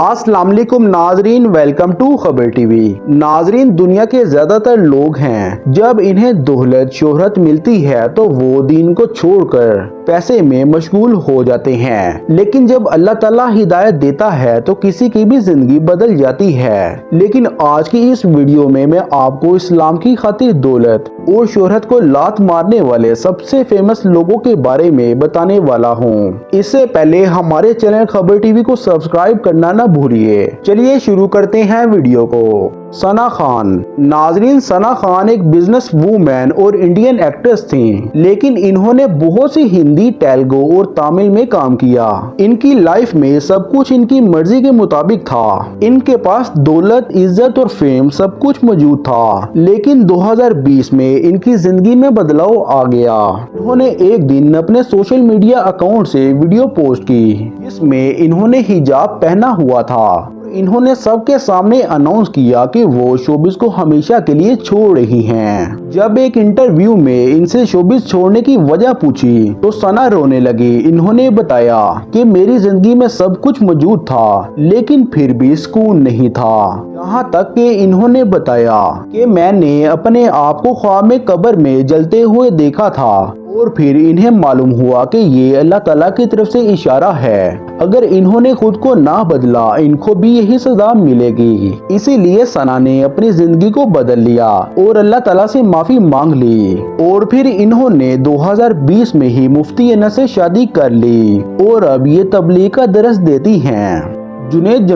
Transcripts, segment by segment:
अस्सलाम वालेकुम नाजरीन, वेलकम टू खबर टीवी। नाजरीन, दुनिया के ज्यादातर लोग हैं, जब इन्हें दौलत शोहरत मिलती है तो वो दीन को छोड़कर पैसे में मशगूल हो जाते हैं। लेकिन जब अल्लाह ताला हिदायत देता है तो किसी की भी जिंदगी बदल जाती है। लेकिन आज की इस वीडियो में मैं आपको इस्लाम की खातिर दौलत और शोहरत को लात मारने वाले सबसे फेमस लोगों के बारे में बताने वाला हूँ। इससे पहले हमारे चैनल खबर टीवी को सब्सक्राइब करना न भूलिए। चलिए शुरू करते हैं वीडियो को। सना खान। नाजरीन, सना खान एक बिजनेस वूमेन और इंडियन एक्ट्रेस थी, लेकिन इन्होंने बहुत सी हिंदी, तेलुगु और तमिल में काम किया। इनकी लाइफ में सब कुछ इनकी मर्जी के मुताबिक था। इनके पास दौलत, इज्जत और फेम सब कुछ मौजूद था। लेकिन 2020 में इनकी जिंदगी में बदलाव आ गया। उन्होंने एक दिन अपने सोशल मीडिया अकाउंट से वीडियो पोस्ट की, जिसमें इन्होंने हिजाब पहना हुआ था। इन्होंने सबके सामने अनाउंस किया कि वो शोबिस को हमेशा के लिए छोड़ रही हैं। जब एक इंटरव्यू में इनसे शोबिस छोड़ने की वजह पूछी तो सना रोने लगी। इन्होंने बताया कि मेरी जिंदगी में सब कुछ मौजूद था, लेकिन फिर भी सुकून नहीं था। यहाँ तक कि इन्होंने बताया कि मैंने अपने आप को ख्वाब में कब्र में जलते हुए देखा था और फिर इन्हें मालूम हुआ कि ये अल्लाह ताला की तरफ से इशारा है। अगर इन्होंने खुद को ना बदला, इनको भी यही सजा मिलेगी। इसीलिए सना ने अपनी जिंदगी को बदल लिया और अल्लाह ताला से माफी मांग ली। और फिर इन्होंने 2020 में ही मुफ्ती अनस से शादी कर ली और अब ये तबलीग का दरस देती हैं। जुनैद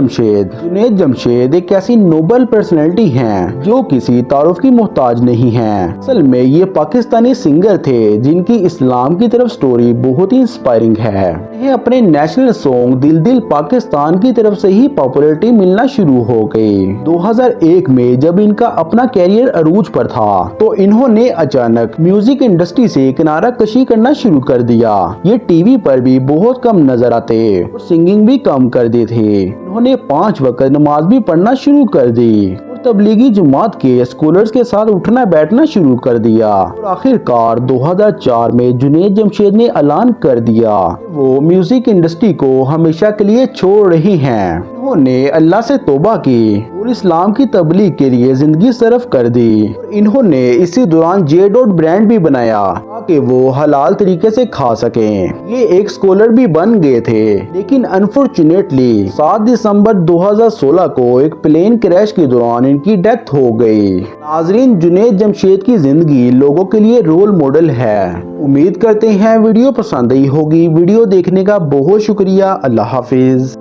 जमशेद एक ऐसी नोबल पर्सनैलिटी हैं जो किसी तारुफ की मोहताज नहीं हैं। असल में ये पाकिस्तानी सिंगर थे जिनकी इस्लाम की तरफ स्टोरी बहुत ही इंस्पायरिंग है। इन्हें अपने नेशनल सॉन्ग दिल दिल पाकिस्तान की तरफ से ही पॉपुलैरिटी मिलना शुरू हो गई। 2001 में जब इनका अपना कैरियर अरूज पर था तो इन्होंने अचानक म्यूजिक इंडस्ट्री से किनारा कशी करना शुरू कर दिया। ये टीवी पर भी बहुत कम नजर आते और सिंगिंग भी कम कर दी थी। उन्होंने 5 वक्त नमाज भी पढ़ना शुरू कर दी और तबलीगी जमात के स्कॉलर्स के साथ उठना बैठना शुरू कर दिया। और आखिरकार 2004 में जुनैद जमशेद ने ऐलान कर दिया वो म्यूजिक इंडस्ट्री को हमेशा के लिए छोड़ रही हैं। उन्होंने अल्लाह से तौबा की और इस्लाम की तबलीग के लिए जिंदगी सर्फ कर दी। इन्होंने इसी दौरान जे.डॉट ब्रांड भी बनाया ताकि वो हलाल तरीके से खा सकें। ये एक स्कॉलर भी बन गए थे, लेकिन अनफॉर्चुनेटली 7 दिसंबर 2016 को एक प्लेन क्रैश के दौरान इनकी डेथ हो गई। नाजरीन, जुनैद जमशेद की जिंदगी लोगों के लिए रोल मॉडल है। उम्मीद करते हैं वीडियो पसंद आई होगी। वीडियो देखने का बहुत शुक्रिया। अल्लाह हाफिज।